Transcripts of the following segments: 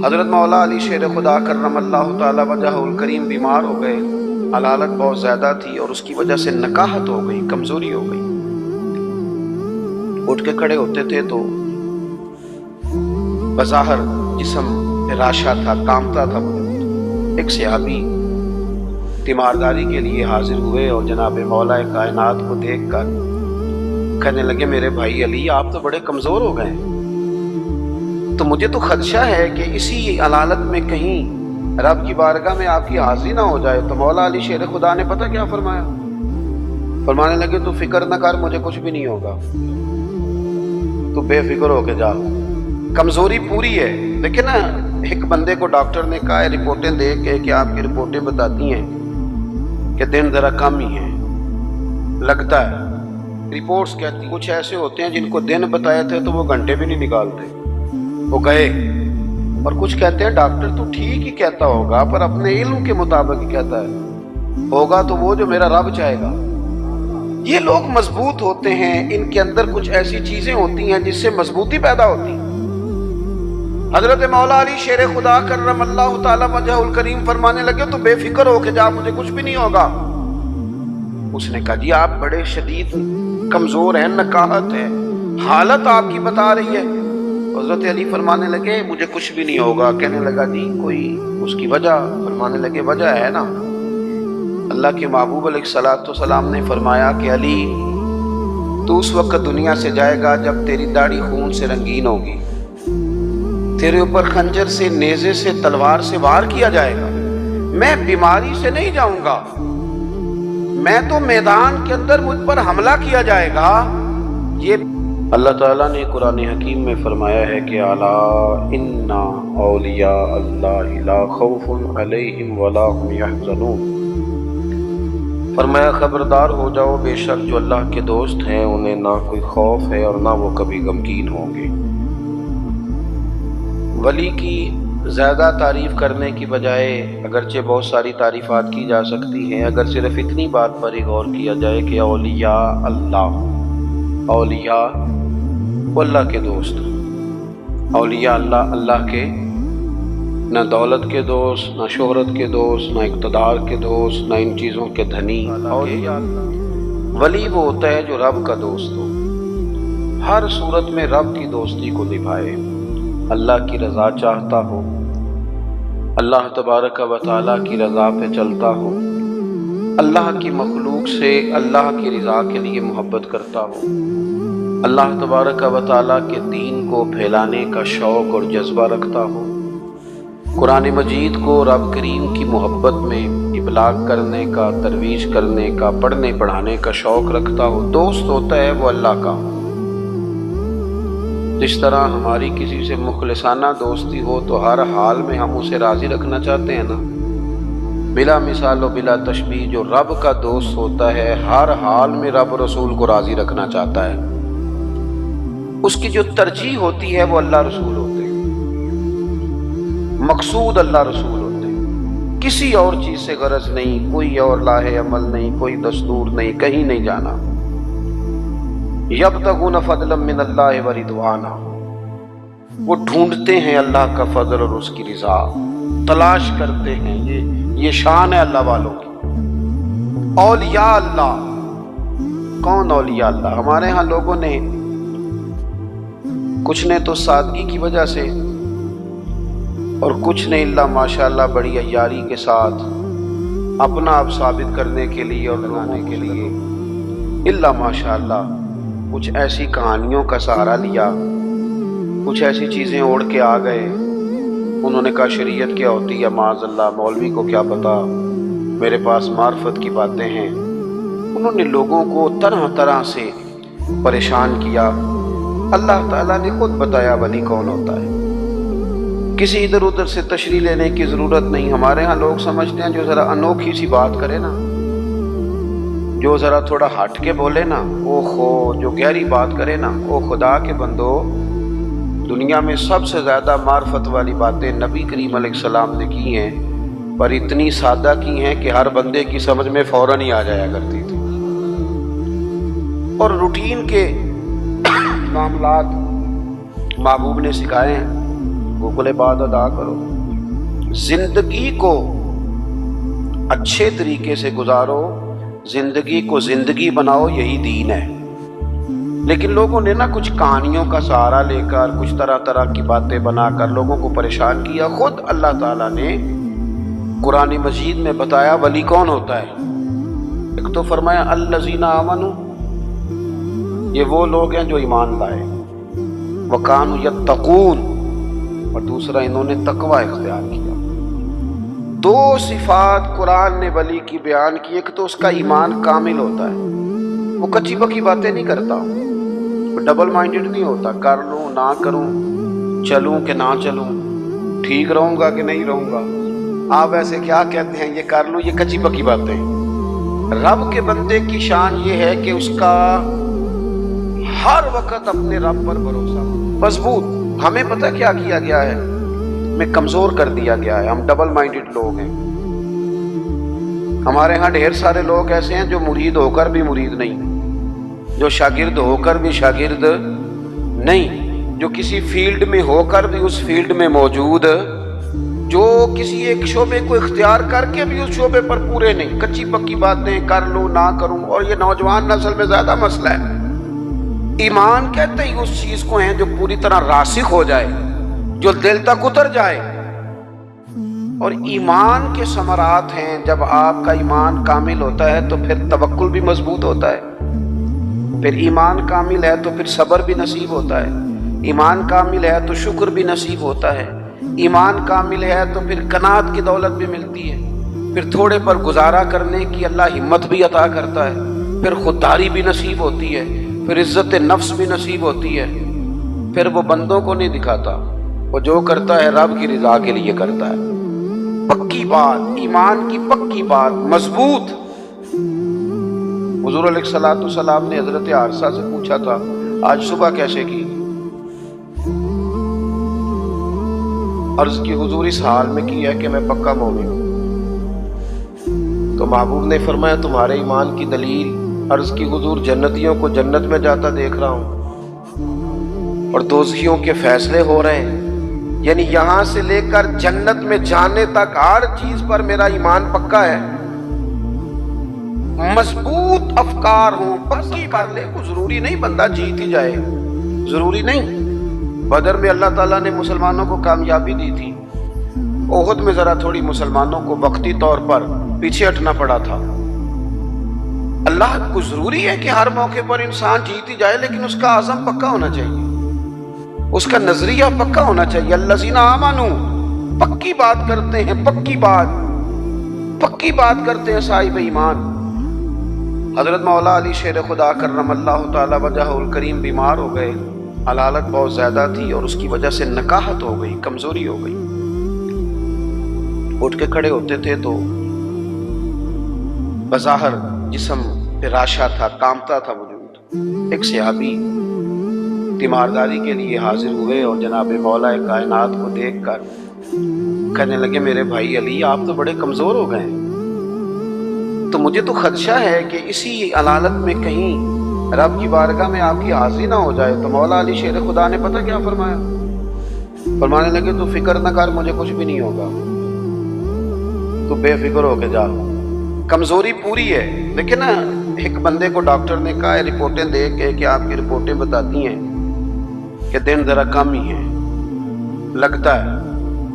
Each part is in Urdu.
حضرت مولا علی شیر خدا کرم اللہ تعالی وجہ الکریم بیمار ہو گئے، علالت بہت زیادہ تھی اور اس کی وجہ سے نکاہت ہو گئی، کمزوری ہو گئی۔ اٹھ کے کھڑے ہوتے تھے تو بظاہر جسم راشا تھا، کامتا تھا۔ ایک صحابی تیمارداری کے لیے حاضر ہوئے اور جناب مولا کائنات کو دیکھ کر کہنے لگے، میرے بھائی علی آپ تو بڑے کمزور ہو گئے، تو مجھے تو خدشہ ہے کہ اسی علالت میں کہیں رب کی بارگاہ میں آپ کی حاضری نہ ہو جائے۔ تو مولا علی شیر خدا نے پتہ کیا فرمایا؟ فرمانے لگے تو فکر نہ کر، مجھے کچھ بھی نہیں ہوگا، تو بے فکر ہو کے جا، کمزوری پوری ہے۔ لیکن نا ایک بندے کو ڈاکٹر نے کہا ہے، رپورٹیں دے کے کہ آپ کی رپورٹیں بتاتی ہیں کہ دن ذرا کم ہی ہیں، لگتا ہے۔ رپورٹس کہتی کچھ ایسے ہوتے ہیں جن کو دن بتائے تھے تو وہ گھنٹے بھی نہیں نکالتے، وہ گئے۔ اور کچھ کہتے ہیں ڈاکٹر تو ٹھیک ہی کہتا ہوگا پر اپنے علم کے مطابق ہی کہتا ہے، ہوگا تو وہ جو میرا رب چاہے گا۔ یہ لوگ مضبوط ہوتے ہیں، ان کے اندر کچھ ایسی چیزیں ہوتی ہیں جس سے مضبوطی پیدا ہوتی ہے۔ حضرت مولا علی شیر خدا کرم اللہ تعالی وجہ الکریم فرمانے لگے تو بے فکر ہو کے جا، مجھے کچھ بھی نہیں ہوگا۔ اس نے کہا جی آپ بڑے شدید کمزور ہیں، نکاہت ہے، حالت آپ کی بتا رہی ہے۔ حضرت علی فرمانے لگے مجھے کچھ بھی نہیں ہوگا۔ کہنے لگا جی کوئی اس کی وجہ؟ فرمانے لگے وجہ ہے نا، اللہ کے محبوب علیہ الصلوۃ والسلام نے فرمایا کہ علی تو اس وقت دنیا سے جائے گا جب تیری داڑھی خون سے رنگین ہوگی، تیرے اوپر خنجر سے، نیزے سے، تلوار سے وار کیا جائے گا۔ میں بیماری سے نہیں جاؤں گا، میں تو میدان کے اندر مجھ پر حملہ کیا جائے گا۔ یہ اللہ تعالیٰ نے قرآن حکیم میں فرمایا ہے کہ الا ان اولیاء اللہ لا خوف علیہم ولا هم يحزنون، فرمایا خبردار ہو جاؤ، بے شک جو اللہ کے دوست ہیں انہیں نہ کوئی خوف ہے اور نہ وہ کبھی غمگین ہوں گے۔ ولی کی زیادہ تعریف کرنے کی بجائے اگرچہ بہت ساری تعریفات کی جا سکتی ہیں، اگر صرف اتنی بات پر ہی غور کیا جائے کہ اولیاء اللہ، اولیاء وہ اللہ کے دوست، اولیاء اللہ، اللہ کے نہ دولت کے دوست، نہ شہرت کے دوست، نہ اقتدار کے دوست، نہ ان چیزوں کے دھنی۔ ولی وہ ہوتا ہے جو رب کا دوست ہو، ہر صورت میں رب کی دوستی کو نبھائے، اللہ کی رضا چاہتا ہو، اللہ تبارک و تعالیٰ کی رضا پہ چلتا ہو، اللہ کی مخلوق سے اللہ کی رضا کے لیے محبت کرتا ہو، اللہ تبارک و تعالیٰ کے دین کو پھیلانے کا شوق اور جذبہ رکھتا ہو، قرآن مجید کو رب کریم کی محبت میں ابلاغ کرنے کا، ترویج کرنے کا، پڑھنے پڑھانے کا شوق رکھتا ہو، دوست ہوتا ہے وہ اللہ کا۔ جس طرح ہماری کسی سے مخلصانہ دوستی ہو تو ہر حال میں ہم اسے راضی رکھنا چاہتے ہیں نا، بلا مثال و بلا تشبیہ جو رب کا دوست ہوتا ہے ہر حال میں رب رسول کو راضی رکھنا چاہتا ہے، اس کی جو ترجیح ہوتی ہے وہ اللہ رسول ہوتے ہیں، مقصود اللہ رسول ہوتے ہیں، کسی اور چیز سے غرض نہیں، کوئی اور لاہ عمل نہیں، کوئی دستور نہیں، کہیں نہیں جانا۔ یبتغون فضلا من اللہ ورضوانا، وہ ڈھونڈتے ہیں اللہ کا فضل اور اس کی رضا، تلاش کرتے ہیں، یہ شان ہے اللہ والوں کی۔ اولیاء اللہ، کون اولیاء اللہ؟ ہمارے ہاں لوگوں نے کچھ نے تو سادگی کی وجہ سے اور کچھ نے اللہ ماشاءاللہ بڑی عیاری کے ساتھ اپنا آپ ثابت کرنے کے لیے اور بنانے کے لیے اللہ ماشاءاللہ کچھ ایسی کہانیوں کا سہارا لیا، کچھ ایسی چیزیں اوڑھ کے آ گئے۔ انہوں نے کہا شریعت کیا ہوتی ہے، معاذ اللہ، مولوی کو کیا پتا، میرے پاس معرفت کی باتیں ہیں۔ انہوں نے لوگوں کو طرح طرح سے پریشان کیا۔ اللہ تعالیٰ نے خود بتایا ولی کون ہوتا ہے، کسی ادھر ادھر سے تشریح لینے کی ضرورت نہیں۔ ہمارے ہاں لوگ سمجھتے ہیں جو ذرا انوکھی سی بات کرے نا، جو ذرا تھوڑا ہٹ کے بولے نا، او خو، جو گہری بات کرے نا، او خدا کے بندو، دنیا میں سب سے زیادہ معرفت والی باتیں نبی کریم علیہ السلام نے کی ہیں، پر اتنی سادہ کی ہیں کہ ہر بندے کی سمجھ میں فوراً ہی آ جایا کرتی تھی۔ اور روٹین کے معاملات محبوب نے سکھائے ہیں، حقوق العباد ادا کرو، زندگی کو اچھے طریقے سے گزارو، زندگی کو زندگی بناؤ، یہی دین ہے۔ لیکن لوگوں نے کچھ کہانیوں کا سہارا لے کر، کچھ طرح طرح کی باتیں بنا کر لوگوں کو پریشان کیا۔ خود اللہ تعالیٰ نے قرآن مجید میں بتایا ولی کون ہوتا ہے۔ ایک تو فرمایا الذین آمنوا، یہ وہ لوگ ہیں جو ایمان لائے، وکانوا یتقون، اور دوسرا انہوں نے تقوی اختیار کیا۔ دو صفات قرآن نے ولی کی بیان کی۔ ایک تو اس کا ایمان کامل ہوتا ہے، وہ کچی پکی باتیں نہیں کرتا، وہ ڈبل مائنڈڈ نہیں ہوتا، کر لوں نہ کروں، چلوں کہ نہ چلوں، ٹھیک رہوں گا کہ نہیں رہوں گا، آپ ایسے کیا کہتے ہیں، یہ کر لوں، یہ کچی پکی باتیں۔ رب کے بندے کی شان یہ ہے کہ اس کا ہر وقت اپنے رب پر بھروسہ مضبوط۔ ہمیں پتہ کیا کیا گیا ہے، ہمیں کمزور کر دیا گیا ہے، ہم ڈبل مائنڈڈ لوگ ہیں۔ ہمارے ہاں ڈھیر سارے لوگ ایسے ہیں جو مرید ہو کر بھی مرید نہیں، جو شاگرد ہو کر بھی شاگرد نہیں، جو کسی فیلڈ میں ہو کر بھی اس فیلڈ میں موجود، جو کسی ایک شعبے کو اختیار کر کے بھی اس شعبے پر پورے نہیں، کچی پکی باتیں کر لوں نہ کروں۔ اور یہ نوجوان نسل میں زیادہ مسئلہ ہے۔ ایمان کہتے ہی اس چیز کو ہیں جو پوری طرح راسخ ہو جائے، جو دل تک اتر جائے۔ اور ایمان کے ثمرات ہیں، جب آپ کا ایمان کامل ہوتا ہے تو پھر توکل بھی مضبوط ہوتا ہے، پھر ایمان کامل ہے تو پھر صبر بھی نصیب ہوتا ہے، ایمان کامل ہے تو شکر بھی نصیب ہوتا ہے، ایمان کامل ہے تو پھر قناعت کی دولت بھی ملتی ہے، پھر تھوڑے پر گزارا کرنے کی اللہ ہمت بھی عطا کرتا ہے، پھر خودداری بھی نصیب ہوتی ہے، پھر عزت نفس بھی نصیب ہوتی ہے، پھر وہ بندوں کو نہیں دکھاتا، وہ جو کرتا ہے رب کی رضا کے لیے کرتا ہے۔ پکی بات، ایمان کی پکی بات، مضبوط۔ حضور علیہ السلام نے حضرت عارصہ سے پوچھا تھا آج صبح کیسے کی؟ عرض کی حضور اس حال میں کی ہے کہ میں پکا مومن ہوں۔ تو محبوب نے فرمایا تمہارے ایمان کی دلیل؟ عرض کی حضور جنتیوں کو جنت میں جاتا دیکھ رہا ہوں اور دوزخیوں کے فیصلے ہو رہے ہیں، یعنی یہاں سے لے کر جنت میں جانے تک ہر چیز پر میرا ایمان پکا ہے، مضبوط افکار ہوں، پکی کر لے۔ کو ضروری نہیں بندہ جیت ہی جائے، ضروری نہیں۔ بدر میں اللہ تعالیٰ نے مسلمانوں کو کامیابی دی تھی، احد میں ذرا تھوڑی مسلمانوں کو وقتی طور پر پیچھے ہٹنا پڑا تھا۔ اللہ کو ضروری ہے کہ ہر موقع پر انسان جیت ہی جائے، لیکن اس کا عزم پکا ہونا چاہیے، اس کا نظریہ پکا ہونا چاہیے۔ الذین آمنوا، پکی بات کرتے ہیں، پکی بات کرتے ہیں صاحب ایمان۔ حضرت مولا علی شیر خدا کرم اللہ تعالی وجہہ الکریم بیمار ہو گئے، علالت بہت زیادہ تھی اور اس کی وجہ سے نکاہت ہو گئی، کمزوری ہو گئی۔ اٹھ کے کھڑے ہوتے تھے تو بظاہر جسم پہ راشا تھا، کامتا تھا وجود۔ ایک صحابی تیمارداری کے لیے حاضر ہوئے اور جناب مولا کائنات کو دیکھ کر کہنے لگے میرے بھائی علی آپ تو بڑے کمزور ہو گئے ہیں، تو مجھے تو خدشہ ہے کہ اسی علالت میں کہیں رب کی بارگاہ میں آپ کی حاضری نہ ہو جائے۔ تو مولا علی شیر خدا نے پتہ کیا فرمایا؟ فرمانے لگے تو فکر نہ کر، مجھے کچھ بھی نہیں ہوگا، تو بے فکر ہو کے جا۔ کمزوری پوری ہے، لیکن ایک بندے کو ڈاکٹر نے کہا ہے رپورٹیں دیکھ کے کہ آپ کی رپورٹیں بتاتی ہیں کہ دن ذرا کم ہی ہے، لگتا ہے،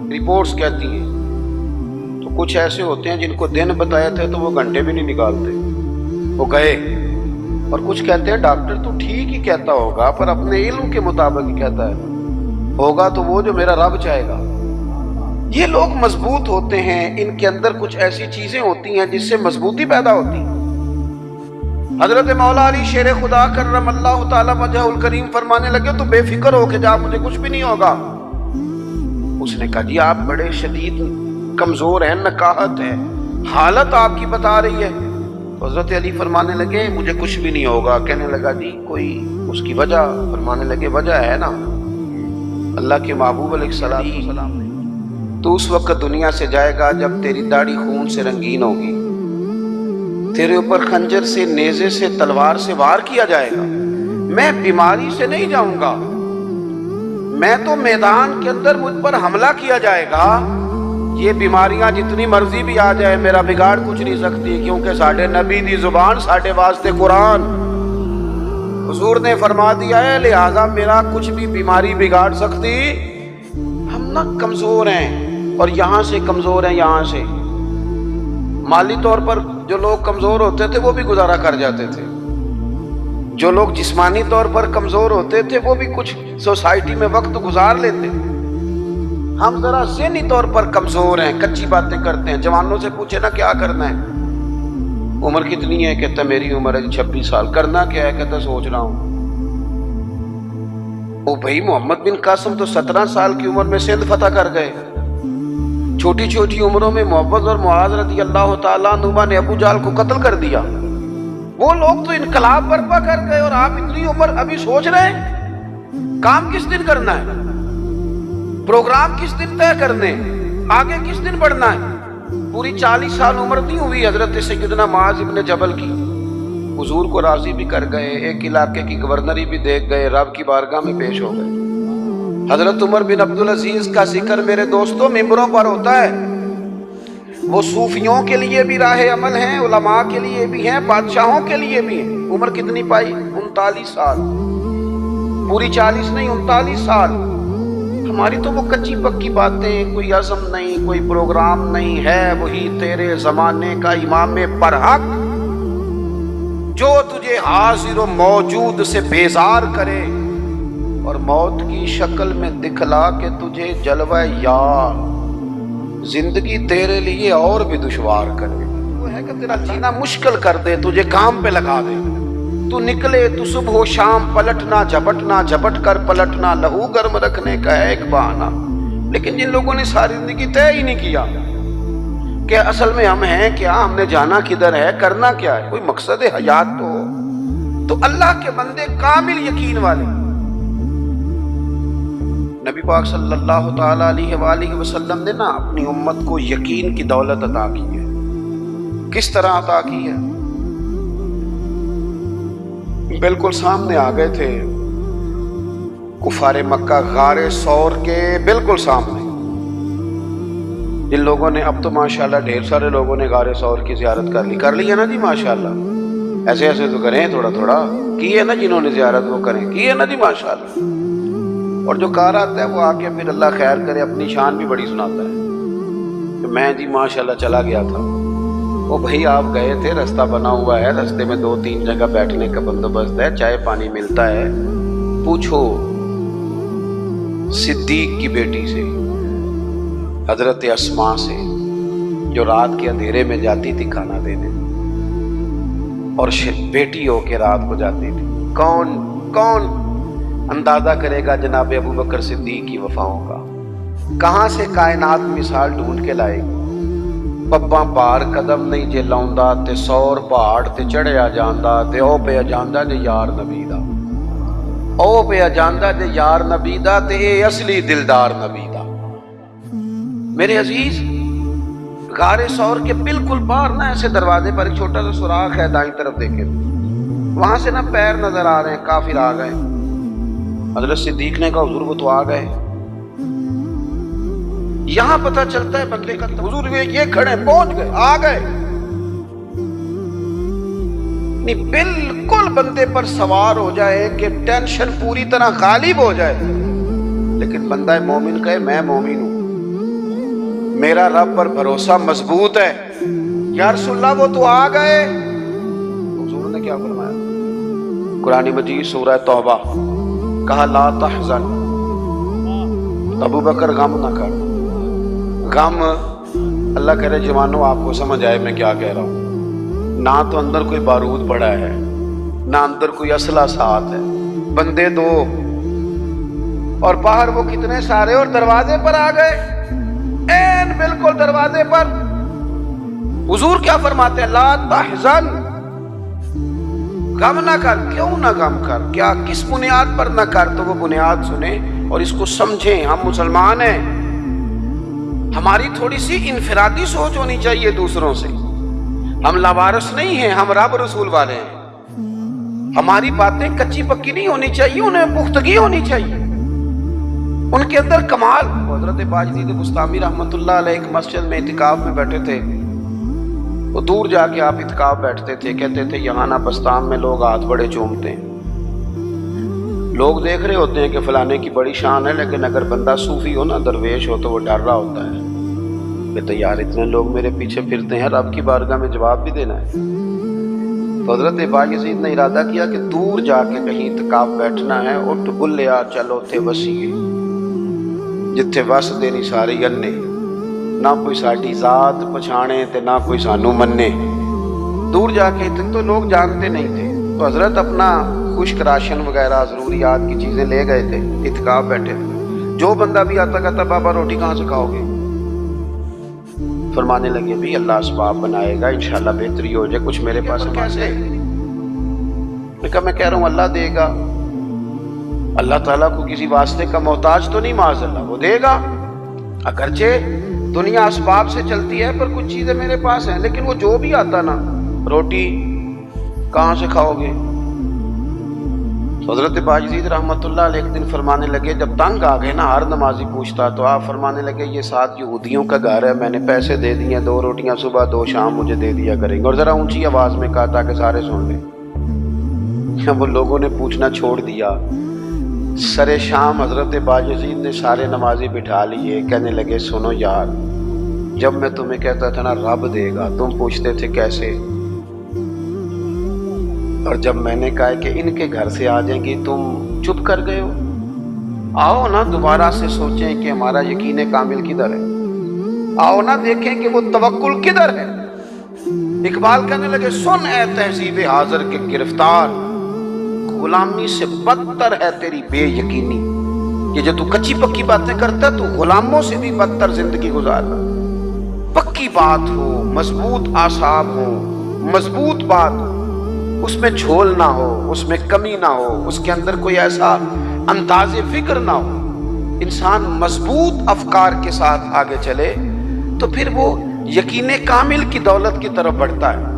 رپورٹس کہتی ہیں۔ تو کچھ ایسے ہوتے ہیں جن کو دن بتایا تھے تو وہ گھنٹے بھی نہیں نکالتے، وہ گئے۔ اور کچھ کہتے ہیں ڈاکٹر تو ٹھیک ہی کہتا ہوگا پر اپنے علم کے مطابق ہی کہتا ہے، ہوگا تو وہ جو میرا رب چاہے گا۔ یہ لوگ مضبوط ہوتے ہیں، ان کے اندر کچھ ایسی چیزیں ہوتی ہیں جس سے مضبوطی پیدا ہوتی ہے۔ حضرت مولا علی شیر خدا کرم اللہ تعالی وجہ الکریم فرمانے لگے تو بے فکر ہو کے جا، مجھے کچھ بھی نہیں ہوگا۔ اس نے کہا جی آپ بڑے شدید کمزور ہیں، نکاہت ہے، حالت آپ کی بتا رہی ہے۔ تو حضرت علی فرمانے لگے مجھے کچھ بھی نہیں ہوگا۔ کہنے لگا جی کوئی اس کی وجہ؟ فرمانے لگے وجہ ہے نا، اللہ کے محبوب علیہ السلام نے تو اس وقت دنیا سے جائے گا جب تیری داڑھی خون سے رنگین ہوگی، تیرے اوپر خنجر سے، نیزے سے، تلوار سے وار کیا جائے گا۔ میں بیماری سے نہیں جاؤں گا، میں تو میدان کے اندر مجھ پر حملہ کیا جائے گا، یہ بیماریاں جتنی مرضی بھی آ جائے میرا بگاڑ کچھ نہیں سکتی، کیونکہ ساڈے نبی دی زبان ساڈے واسطے قرآن، حضور نے فرما دیا ہے، لہذا میرا کچھ بھی بیماری بگاڑ سکتی۔ ہم نہ کمزور ہیں، اور یہاں سے کمزور ہیں، یہاں سے مالی طور پر جو لوگ کمزور ہوتے تھے وہ بھی گزارا کر جاتے تھے، جو لوگ جسمانی طور پر کمزور ہوتے تھے وہ بھی کچھ سوسائٹی میں وقت گزار لیتے۔ ہم ذرا ذہنی طور پر کمزور ہیں، کچی باتیں کرتے ہیں۔ جوانوں سے پوچھے نا کیا کرنا ہے، عمر کتنی ہے، کہتا میری عمر ہے 26 سال، کرنا کیا ہے، کہتا سوچ رہا ہوں۔ او بھائی محمد بن قاسم تو 17 سال کی عمر میں سندھ فتح کر گئے۔ چھوٹی چھوٹی عمروں میں معوذ اور معاذ رضی اللہ تعالیٰ عنہما نے ابو جہل کو قتل کر دیا۔ وہ لوگ تو انقلاب برپا کر گئے، اور آپ اتنی عمر ابھی سوچ رہے ہیں کام کس دن کرنا ہے، پروگرام کس دن طے کرنے، آگے کس دن بڑھنا ہے۔ پوری 40 سال عمر نہیں ہوئی حضرت سیدنا معاذ ابن جبل کی، حضور کو راضی بھی کر گئے، ایک علاقے کی گورنری بھی دیکھ گئے، رب کی بارگاہ میں پیش ہو گئے۔ حضرت عمر بن عبدالعزیز کا ذکر میرے دوستوں ممبروں پر ہوتا ہے، وہ صوفیوں کے لیے بھی راہ عمل ہیں، علماء کے لیے بھی ہیں، بادشاہوں کے لیے بھی ہیں۔ عمر کتنی پائی؟ 39 سال، پوری 40 نہیں، 39 سال۔ ہماری تو وہ کچی پکی باتیں، کوئی عزم نہیں، کوئی پروگرام نہیں ہے، وہی تیرے زمانے کا امام برحق جو تجھے حاضر و موجود سے بیزار کرے اور موت کی شکل میں دکھلا کے تجھے جلوہ یار زندگی تیرے لیے اور بھی دشوار کرے، وہ ہے کہ تیرا جینا مشکل کر دے، تجھے کام پہ لگا دے، تو نکلے تو صبح و شام پلٹنا جھپٹنا، جھپٹ کر پلٹنا، لہو گرم رکھنے کا ہے ایک بہانہ۔ لیکن جن لوگوں نے ساری زندگی طے ہی نہیں کیا کہ اصل میں ہم ہیں کیا، ہم نے جانا کدھر ہے، کرنا کیا ہے، کوئی مقصد حیات تو ہو، تو اللہ کے بندے کامل یقین والے۔ نبی پاک صلی اللہ تعالیٰ علیہ وآلہ وسلم نے نا اپنی امت کو یقین کی دولت عطا کی ہے۔ کس طرح عطا کی ہے؟ بالکل سامنے آ گئے تھے کفار مکہ، غار ثور کے بالکل سامنے۔ جن لوگوں نے، اب تو ماشاءاللہ ڈھیر سارے لوگوں نے غار ثور کی زیارت کر لی ہے نا جی، ماشاءاللہ ایسے ایسے تو کریں، تھوڑا تھوڑا کی ہے نا، جنہوں نے زیارت وہ کریں، کی ہے نا جی ماشاءاللہ۔ اور جو کار آتا ہے وہ آ کے پھر اللہ خیر کرے اپنی شان بھی بڑی سناتا ہے کہ میں جی ماشاءاللہ چلا گیا تھا۔ وہ بھائی آپ گئے تھے، رستہ بنا ہوا ہے، رستے میں 2-3 جگہ بیٹھنے کا بندوبست ہے، چائے پانی ملتا ہے، پوچھو صدیق کی بیٹی سے، حضرت اسماء سے، جو رات کے اندھیرے میں جاتی تھی کھانا دینے، اور بیٹی ہو کے رات کو جاتی تھی۔ کون اندازہ کرے گا جناب ابو بکر صدیق کی وفاؤں کا؟ کہاں سے کائنات مثال ڈھونڈ کے لائے گی؟ پباں پار قدم نہیں جے لاؤندا تے سور پہاڑ تے چڑھیا جاندا تے او پہ جاندا جے یار نبی دا، او پہ جاندا جے یار نبی دا تے اے اصلی دلدار نبی دا۔ میرے عزیز، غار ثور کے بالکل باہر نا ایسے دروازے پر ایک چھوٹا سا سوراخ ہے، دائیں طرف دیکھے وہاں سے نا پیر نظر آ رہے ہیں، کافر آ گئے۔ حضرت صدیق نے کہا حضور وہ تو آ گئے۔ یہاں پتہ چلتا ہے بندے کا، حضور یہ کھڑے، پہنچ گئے، آ گئے۔ نہیں، بالکل بندے پر سوار ہو جائے کہ ٹینشن پوری طرح غالب ہو جائے، لیکن بندہ مومن کہے میں مومن ہوں، میرا رب پر بھروسہ مضبوط ہے، یا رسول اللہ وہ تو آ گئے۔ حضور نے کیا فرمایا؟ قرآن مجید سورہ توبہ، کہا لا تحزن، ابو بکر غم نہ کر۔ غم، اللہ کرے جوانوں آپ کو سمجھ آئے میں کیا کہہ رہا ہوں، نہ تو اندر کوئی بارود پڑا ہے، نہ اندر کوئی اسلحہ ساتھ ہے، بندے دو، اور باہر وہ کتنے سارے، اور دروازے پر آ گئے، این بالکل دروازے پر۔ حضور کیا فرماتے ہیں؟ لا تحزن، غم نہ کر۔ کیوں نہ غم کر؟ کیا کس بنیاد پر نہ کر؟ تو وہ بنیاد سنیں اور اس کو سمجھیں۔ ہم مسلمان ہیں، ہماری تھوڑی سی انفرادی سوچ ہونی چاہیے دوسروں سے، ہم لاوارث نہیں ہیں، ہم رب رسول والے ہیں۔ ہماری باتیں کچی پکی نہیں ہونی چاہیے، انہیں پختگی ہونی چاہیے۔ ان کے اندر کمال. حضرت باجدید بستامی رحمۃ اللہ علیہ ایک مسجد میں اعتکاف میں بیٹھے تھے. وہ دور جا کے آپ اعتکاف بیٹھتے تھے, کہتے تھے یہاں نا بستان میں لوگ ہاتھ بڑے چومتے ہیں. لوگ دیکھ رہے ہوتے ہیں کہ فلانے کی بڑی شان ہے, لیکن اگر بندہ صوفی ہو نا, درویش ہو, تو وہ ڈر رہا ہوتا ہے کہ تو یار اتنے لوگ میرے پیچھے پھرتے ہیں, رب کی بارگاہ میں جواب بھی دینا ہے. تو حضرت باجدید نے ارادہ کیا کہ دور جا کے کہیں اعتکاف بیٹھنا ہے. اٹھ بلیا چلو تے وسیع جتھے وس دے نہیں ساری انے, نہ کوئی ساڈی ذات پچھانے تے نہ کوئی سانو منے. دور جا کے تو لوگ جانتے نہیں تھے. تو حضرت اپنا خشک راشن وغیرہ ضروریات کی چیزیں لے گئے تھے, اعتکاف بیٹھے تھے. جو بندہ بھی آتا کہتا بابا روٹی کہاں سے کھاؤ گے؟ فرمانے لگے بھی اللہ اسباب بنائے گا, انشاءاللہ بہتری ہو جائے, کچھ میرے پاس کیسے؟ میں کہا میں کہہ رہا ہوں اللہ دے گا. اللہ تعالیٰ کو کسی واسطے کا محتاج تو نہیں, معاذ اللہ, وہ دے گا. اگرچہ دنیا اسباب سے چلتی ہے پر کچھ چیزیں میرے پاس ہیں. لیکن وہ جو بھی آتا نا, روٹی کہاں سے کھاؤ گے؟ حضرت باجدید رحمۃ اللہ علیہ ایک دن فرمانے لگے, جب تنگ آ گئے نا, ہر نمازی پوچھتا, تو آپ فرمانے لگے یہ 7 یہودیوں کا گھر ہے, میں نے پیسے دے دیے, 2 روٹیاں صبح 2 شام مجھے دے دیا کریں گے. اور ذرا اونچی آواز میں کہا تاکہ سارے سن لیں. وہ لوگوں نے پوچھنا چھوڑ دیا. سر شام حضرت باجدید نے سارے نمازی بٹھا لیے, کہنے لگے سنو یار, جب میں تمہیں کہتا تھا نا رب دے گا, تم پوچھتے تھے کیسے, اور جب میں نے کہا کہ ان کے گھر سے آ جائیں گی تم چپ کر گئے ہو. آؤ نا دوبارہ سے سوچیں کہ ہمارا یقین کامل کدھر ہے. آؤ نا دیکھیں کہ وہ توکل کدھر ہے. اقبال کہنے لگے سن اے تہذیب حاضر کے گرفتار, غلامی سے بدتر ہے تیری بے یقینی. یہ جو تو کچی پکی باتیں کرتا تو غلاموں سے بھی بدتر زندگی گزارنا. پکی بات ہو, مضبوط اعصاب ہو, مضبوط بات ہو, اس میں جھول نہ ہو, اس میں کمی نہ ہو, اس کے اندر کوئی ایسا انداز فکر نہ ہو, انسان مضبوط افکار کے ساتھ آگے چلے تو پھر وہ یقین کامل کی دولت کی طرف بڑھتا ہے,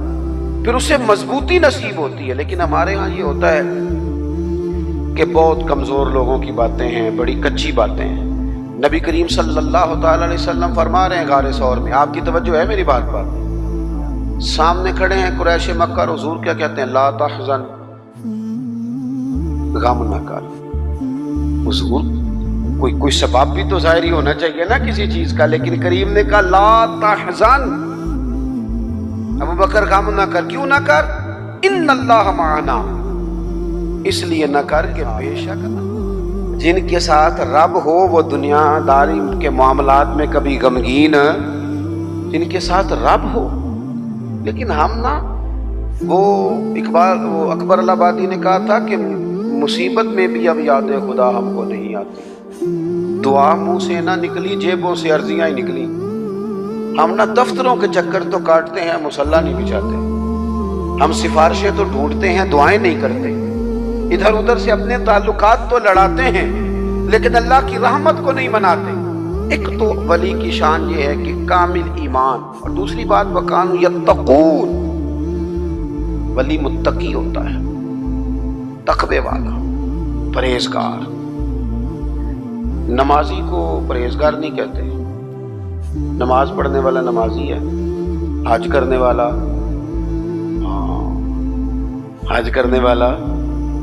پھر اسے مضبوطی نصیب ہوتی ہے. لیکن ہمارے ہاں یہ ہوتا ہے کہ بہت کمزور لوگوں کی باتیں ہیں, بڑی کچی باتیں ہیں. نبی کریم صلی اللہ تعالی علیہ وسلم فرما رہے ہیں غار ثور میں, آپ کی توجہ ہے میری بات پر, سامنے کھڑے ہیں قریش مکہ, اور حضور کیا کہتے ہیں, لا تحزن, غم نہ کر. حضور کوئی سبب بھی تو ظاہری ہونا چاہیے نا کسی چیز کا, لیکن کریم نے کہا لا تحزن, ابو بکر غم نہ کر. کیوں نہ کر؟ ان اللہ معنا, اس لیے نہ کر کہ بے شک جن کے ساتھ رب ہو وہ دنیا داری کے معاملات میں کبھی غمگین, جن کے ساتھ رب ہو. لیکن ہم نا, وہ اکبر الہآبادی نے کہا تھا کہ مصیبت میں بھی اب یاد خدا ہم کو نہیں آتی. دعا منہ سے نہ نکلی, جیبوں سے عرضیاں ہی نکلی. ہم نا دفتروں کے چکر تو کاٹتے ہیں, مصلی نہیں بچھاتے. ہم سفارشیں تو ڈھونڈتے ہیں, دعائیں نہیں کرتے. ادھر ادھر سے اپنے تعلقات تو لڑاتے ہیں, لیکن اللہ کی رحمت کو نہیں مناتے. ایک تو ولی کی شان یہ ہے کہ کامل ایمان, اور دوسری بات وَكَانُوا يَتَّقُونَ, ولی متقی ہوتا ہے, تقوی والا, پرہیزگار. نمازی کو پرہیزگار نہیں کہتے. نماز پڑھنے والا نمازی ہے, حج کرنے والا حج کرنے والا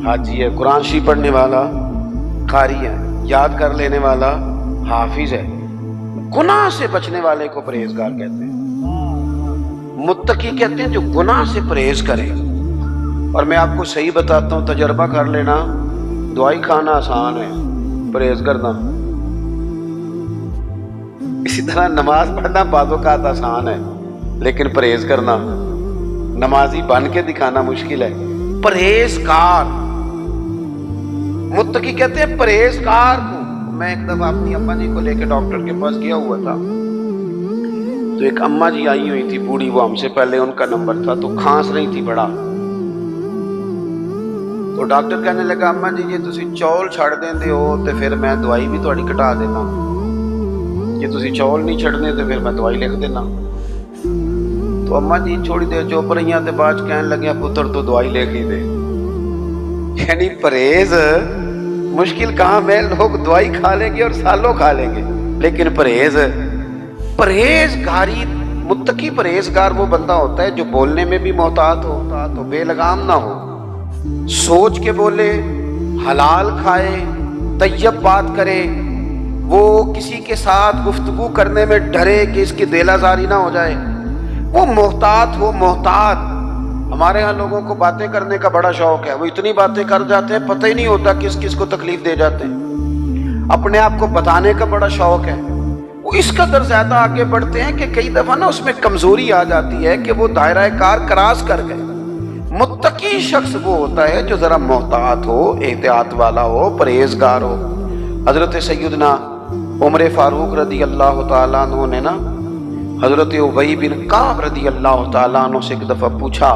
حاجی ہے, قرآن شریف پڑھنے والا قاری ہے, یاد کر لینے والا حافظ ہے. گناہ سے بچنے والے کو پرہیزگار کہتے ہیں. متقی کہتے ہیں جو گناہ سے پرہیز کرے. اور میں آپ کو صحیح بتاتا ہوں, تجربہ کر لینا, دعائی کھانا آسان ہے, پرہیز کرنا. اسی طرح نماز پڑھنا بعض اوقات آسان ہے, لیکن پرہیز کرنا, نمازی بن کے دکھانا مشکل ہے. پرہیزگار, متقی کہتے ہیں پرہیزگار کو. میں ایک دفعہ اپنی اماں جی کو لے کے ڈاکٹر کے پاس گیا ہوا تھا, تو ایک اماں جی آئی ہوئی تھی بوڑھی, وہ ہم سے پہلے ان کا نمبر تھا, تو کھانس رہی تھی بڑا. تو ڈاکٹر کہنے لگا اماں جی جی تسی چول چھڑ دیندے ہو تو پھر میں دوائی بھی تھوڑی کٹا دینا, جی تسی چول نہیں چھڑنے تو پھر میں دوائی لکھ دینا. تو اماں جی چھوڑی دیر چپ رہیاں تے بعد کہنے لگے پتر تو دوائی لکھ ہی دے. یعنی پرہیز مشکل کام ہے، لوگ دوائی کھا لیں گے اور سالوں کھا لیں گے، لیکن پرہیزگاری، متقی پرہیزگار وہ بندہ ہوتا ہے جو بولنے میں بھی محتاط ہو، تو بے لگام نہ ہو، سوچ کے بولے، حلال کھائے، طیب بات کرے، وہ کسی کے ساتھ گفتگو کرنے میں ڈرے کہ اس کی دل آزاری نہ ہو جائے، وہ محتاط ہو، محتاط۔ ہمارے ہاں لوگوں کو باتیں کرنے کا بڑا شوق ہے، وہ اتنی باتیں کر جاتے ہیں پتہ ہی نہیں ہوتا کس کس کو تکلیف دے جاتے ہیں۔ اپنے آپ کو بتانے کا بڑا شوق ہے، وہ اس قدر زیادہ آگے بڑھتے ہیں کہ کئی دفعہ نا اس میں کمزوری آ جاتی ہے کہ وہ دائرہ کار کراس کر گئے۔ متقی شخص وہ ہوتا ہے جو ذرا محتاط ہو، احتیاط والا ہو، پرہیزگار ہو۔ حضرت سیدنا عمر فاروق رضی اللہ تعالیٰ عنہ نے نا حضرت ابی بن کعب رضی اللہ تعالیٰ عنہ سے ایک دفعہ پوچھا،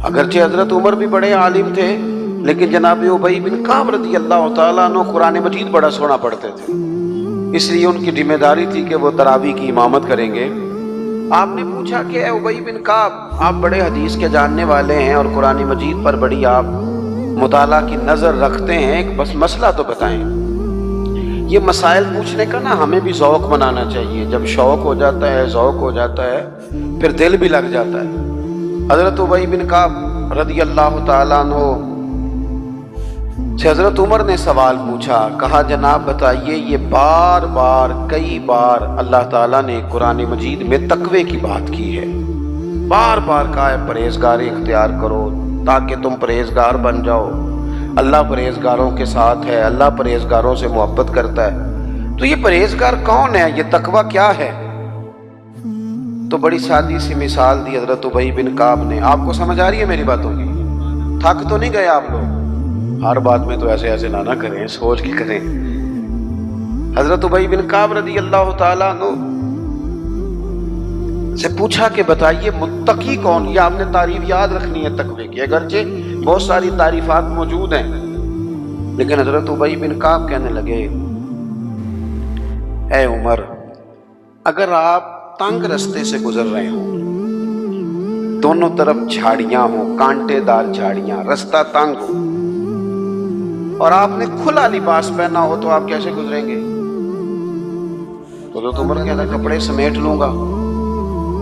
اگرچہ حضرت عمر بھی بڑے عالم تھے لیکن جناب ابی بن کعب رضی اللہ تعالیٰ عنہ قرآن مجید بڑا سونا پڑھتے تھے، اس لیے ان کی ذمہ داری تھی کہ وہ تراویح کی امامت کریں گے۔ آپ نے پوچھا کہ اے ابی بن کعب، آپ بڑے حدیث کے جاننے والے ہیں اور قرآن مجید پر بڑی آپ مطالعہ کی نظر رکھتے ہیں، ایک بس مسئلہ تو بتائیں۔ یہ مسائل پوچھنے کا نا ہمیں بھی ذوق بنانا چاہیے، جب شوق ہو جاتا ہے، ذوق ہو جاتا ہے، پھر دل بھی لگ جاتا ہے۔ حضرت ابی بن کعب رضی اللہ تعالیٰ عنہ سے حضرت عمر نے سوال پوچھا، کہا جناب بتائیے، یہ بار بار کئی بار اللہ تعالیٰ نے قرآن مجید میں تقوی کی بات کی ہے، بار بار کہا ہے پرہیزگاری اختیار کرو تاکہ تم پرہیزگار بن جاؤ، اللہ پرہیزگاروں کے ساتھ ہے، اللہ پرہیزگاروں سے محبت کرتا ہے، تو یہ پرہیزگار کون ہے، یہ تقوی کیا ہے؟ تو بڑی سادی سی مثال دی حضرت ابی بن کعب نے۔ آپ کو سمجھ آ رہی ہے میری باتوں کی؟ تھک تو نہیں گئے آپ لوگ؟ ہر بات میں تو ایسے نہ کریں، سوچ کے کریں۔ حضرت ابی بن کعب رضی اللہ تعالیٰ عنہ سے پوچھا کہ بتائیے متقی کون؟ یہ آپ نے تعریف یاد رکھنی ہے تقوی کی، اگرچہ بہت ساری تعریفات موجود ہیں، لیکن حضرت ابی بن کعب کہنے لگے، اے عمر، اگر آپ تنگ رستے سے گزر رہے ہوں، دونوں طرف جھاڑیاں ہوں، کانٹے دار جھاڑیاں، رستہ تنگ ہو، اور آپ نے کھلا لباس پہنا ہو تو آپ کیسے گزریں گے؟ تو حضرت عمر کہتا کپڑے سمیٹ لوں گا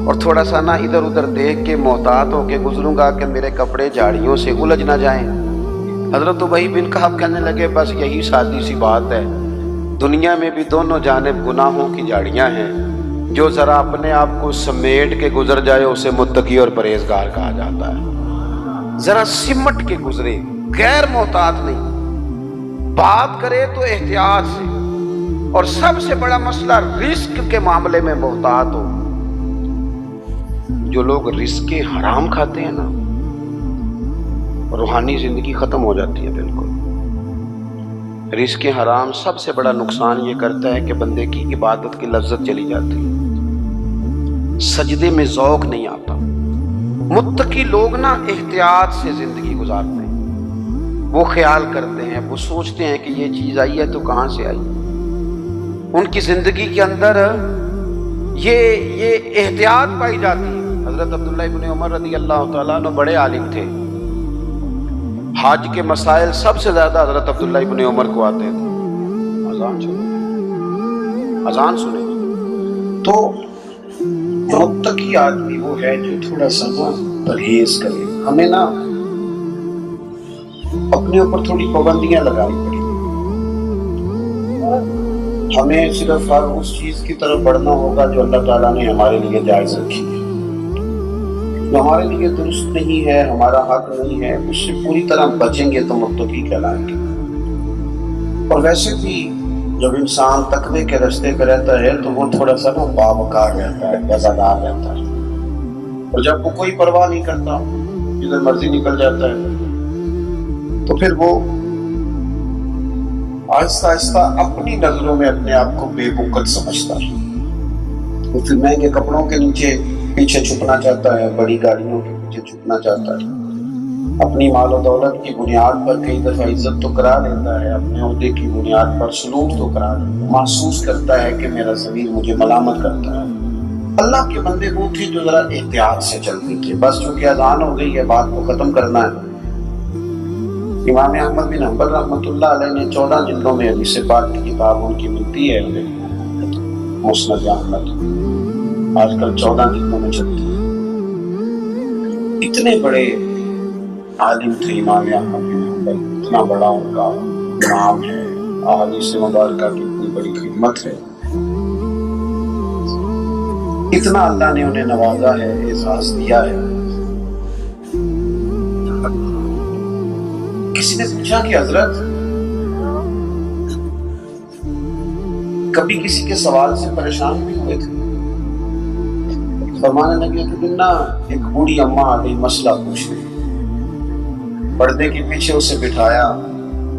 اور تھوڑا سا نا ادھر ادھر دیکھ کے محتاط ہو کے گزروں گا کہ میرے کپڑے جھاڑیوں سے الجھ نہ جائیں۔ حضرت ابی بن کعب کہنے لگے، بس یہی سادی سی بات ہے، دنیا میں بھی دونوں جانب گناہوں کی جھاڑیاں ہیں، جو ذرا اپنے آپ کو سمیٹ کے گزر جائے اسے متقی اور پرہیزگار کہا جاتا ہے۔ ذرا سمٹ کے گزرے، غیر محتاط نہیں، بات کرے تو احتیاط سے، اور سب سے بڑا مسئلہ رزق کے معاملے میں محتاط ہو۔ جو لوگ رزق حرام کھاتے ہیں نا، روحانی زندگی ختم ہو جاتی ہے بالکل۔ رزق حرام سب سے بڑا نقصان یہ کرتا ہے کہ بندے کی عبادت کی لذت چلی جاتی ہے، سجدے میں ذوق نہیں آتا۔ متقی لوگ نا احتیاط سے زندگی گزارتے ہیں، وہ خیال کرتے ہیں، وہ سوچتے ہیں کہ یہ چیز آئی ہے تو کہاں سے آئی۔ ان کی زندگی کے اندر یہ احتیاط پائی جاتی ہے۔ حضرت عبداللہ ابن عمر رضی اللہ تعالیٰ عنہ بڑے عالم تھے، حج کے مسائل سب سے زیادہ حضرت عبداللہ ابن عمر کو آتے تھے۔ اذان سنیں تو متقی آدمی وہ ہے جو تھوڑا سا پرہیز کرے۔ ہمیں نا اپنے اوپر تھوڑی پابندیاں لگانی پڑی، ہمیں صرف اس چیز کی طرف بڑھنا ہوگا جو اللہ تعالیٰ نے ہمارے لیے جائز رکھی ہے، جو ہمارے لیے درست نہیں ہے، ہمارا حق نہیں ہے، اس سے پوری طرح بچیں گے تو متقی کہلائیں گے۔ اور ویسے بھی جب انسان تقوی کے راستے پہ رہتا ہے تو وہ تھوڑا سا باوقار رہتا ہے، وفادار رہتا ہے، اور جب وہ کوئی پرواہ نہیں کرتا، جدھر مرضی نکل جاتا ہے، تو پھر وہ آہستہ آہستہ اپنی نظروں میں اپنے آپ کو بے وقت سمجھتا ہے، وہ پھر مہنگے کپڑوں کے نیچے پیچھے چھپنا چاہتا ہے، بڑی گاڑیوں کے پیچھے چھپنا چاہتا ہے، اپنی مال و دولت کی بنیاد پر کئی دفعہ عزت تو کرا لیتا ہے، اپنے عہدے کی بنیاد پر سلوک تو کرا لیتا ہے، محسوس کرتا ہے کہ میرا ضمیر مجھے ملامت کرتا ہے۔ اللہ کے بندے وہ تھے جو ذرا احتیاط سے چلتے تھے، بس چونکہ اذان ہو گئی ہے، بات کو ختم کرنا ہے، امام احمد بن حنبل رحمۃ اللہ علیہ نے 14 جلدوں میں حدیث پاک کی کتاب ان کی ملتی ہے انہیں، مسند احمد آج کل 14 جلدوں میں چلتی ہے۔ اتنے بڑے عالم تھے امام احمد بن حنبل، اتنا بڑا ان کا نام ہے، احادیث مبارکہ کی اتنی بڑی خدمت ہے، اتنا اللہ نے انہیں نوازا ہے، اعزاز دیا ہے۔ کسی نے پوچھا کہ حضرت کبھی کسی کے سوال سے پریشان بھی ہوئے تھے؟ فرمانے لگے کہ دن نا ایک بوڑھی اماں آ گئی مسئلہ پوچھنے، پردے کے پیچھے اسے بٹھایا،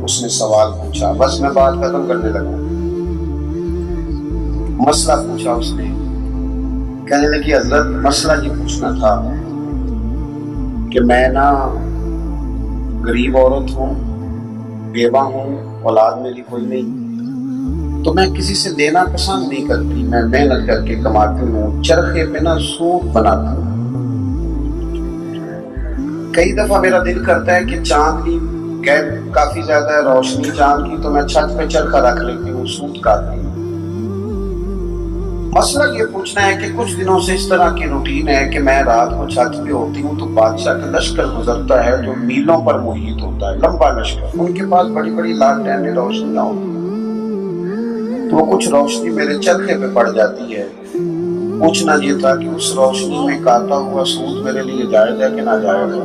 اس نے سوال پوچھا، بس میں بات ختم کرنے لگا۔ مسئلہ پوچھا اس نے، کہنے لگی حضرت مسئلہ یہ پوچھنا تھا کہ میں نا غریب عورت ہوں، بیوہ ہوں، اولاد میری کوئی نہیں، تو میں کسی سے لینا پسند نہیں کرتی، میں محنت کر کے کماتی ہوں، چرخے پہ نا سوٹ بناتی ہوں، کئی دفعہ میرا دل کرتا ہے کہ چاند کی کافی زیادہ ہے روشنی چاند کی، تو میں چھت پہ چرخہ رکھ لیتی ہوں، سوٹ کاٹتی ہوں۔ مسئلہ یہ پوچھنا ہے کہ کچھ دنوں سے اس طرح کی روٹین ہے کہ میں رات کو چھت پہ ہوتی ہوں تو بادشاہ کا لشکر گزرتا ہے جو میلوں پر محیط ہوتا ہے، لمبا لشکر، ان کے پاس بڑی بڑی لالٹینیں روشنیاں ہوتی ہیں، تو وہ کچھ روشنی میرے چرخے پہ پڑ جاتی ہے۔ پوچھنا یہ تھا کہ اس روشنی میں کاتا ہوا سوٹ میرے لیے جائز ہے کہ ناجائز ہے؟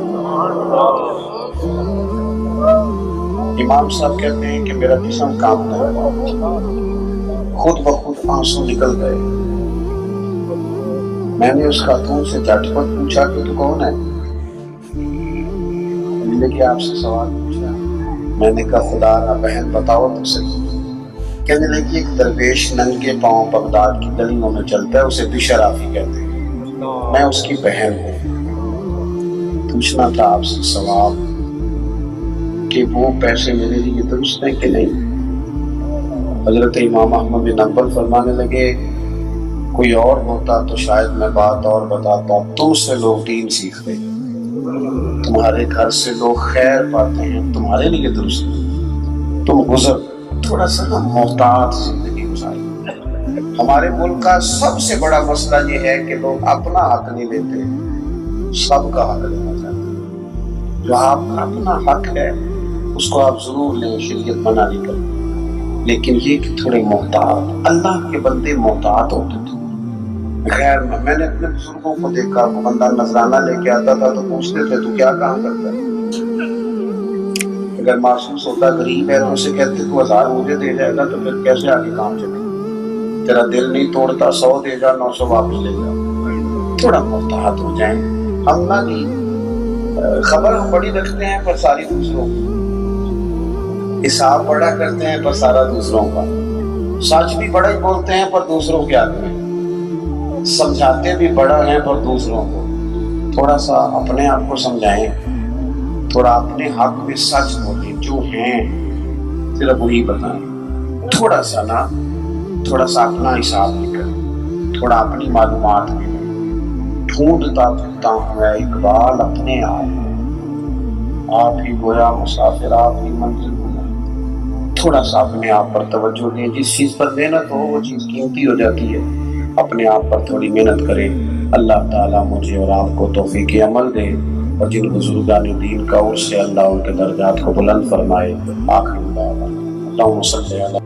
امام صاحب کہتے ہیں کہ میرا جسم کانپتا ہے، خود بخود آنسو نکل گئے۔ میں نے اس خاتون سے جھٹ پٹ پوچھا کہ تو کون ہے؟ میں نے آپ سے سوال پوچھا۔ میں نے کہا خدا نہ بہن بتاؤ تو صحیح۔ کہنے لگی ایک درویش ننگے پاؤں بغداد کی گلیوں میں چلتا ہے، اسے بشرافی کہتے ہیں، میں اس کی بہن ہوں۔ پوچھنا تھا آپ سے سوال کہ وہ پیسے میرے لیے درست ہیں کہ نہیں؟ حضرت امام احمد بن حنبل فرمانے لگے کوئی اور ہوتا تو شاید میں بات اور بتاتا، تم سے لوگ دین سیکھتے، تمہارے گھر سے لوگ خیر پاتے ہیں، تمہارے لیے درست ہے، تم گزر تھوڑا سا نا محتاط زندگی گزاری۔ ہمارے ملک کا سب سے بڑا مسئلہ یہ ہے کہ لوگ اپنا حق نہیں لیتے، سب کا حق لینا چاہتے ہیں۔ جو آپ کا اپنا حق ہے اس کو آپ ضرور لیں، شریعت منع نہیں کرتی، لیکن یہ کہ تھوڑے محتاط، اللہ کے بندے محتاط ہوتے تھے۔ خیر میں نے اپنے بزرگوں کو دیکھا، وہ بندہ نذرانہ لے کے آتا تھا تو پوچھتے تھے تو کیا کام کرتا ہے؟ اگر محسوس ہوتا غریب ہے تو اسے کہتے تو 1000 مجھے دے جائے گا تو پھر کیسے آگے کام چلے؟ تیرا دل نہیں توڑتا 100 دے جا، 900 واپس لے جا۔ تھوڑا محتاط ہو جائیں۔ ہم نہ جی خبر ہم بڑی رکھتے ہیں پر ساری دوسروں کی، حساب بڑا کرتے ہیں پر سارا دوسروں کا، سچ بھی بڑا ہی بولتے ہیں پر دوسروں کے آدمی، سمجھاتے بھی بڑا ہیں پر دوسروں کو۔ تھوڑا سا اپنے آپ کو سمجھائیں، تھوڑا اپنے حق میں سچ بولیں، جو ہیں صرف وہی بتائیں، تھوڑا سا اپنا حساب بھی کریں، تھوڑا اپنی معلومات بھی لیں۔ ڈھونڈتا پھرتا ہوں میں اقبال اپنے آپ ہی گویا مسافر، آپ ہی منزل ہونا۔ تھوڑا سا اپنے آپ پر توجہ دیں، جس چیز پر محنت ہو وہ چیز قیمتی ہو جاتی ہے، اپنے آپ پر تھوڑی محنت کریں۔ اللہ تعالیٰ مجھے اور آپ کو توفیق عمل دے، اور جن بزرگان دین کا عرص ہے اللہ ان کے درجات کو بلند فرمائے۔ آخر دعوانا اللہم صلی علی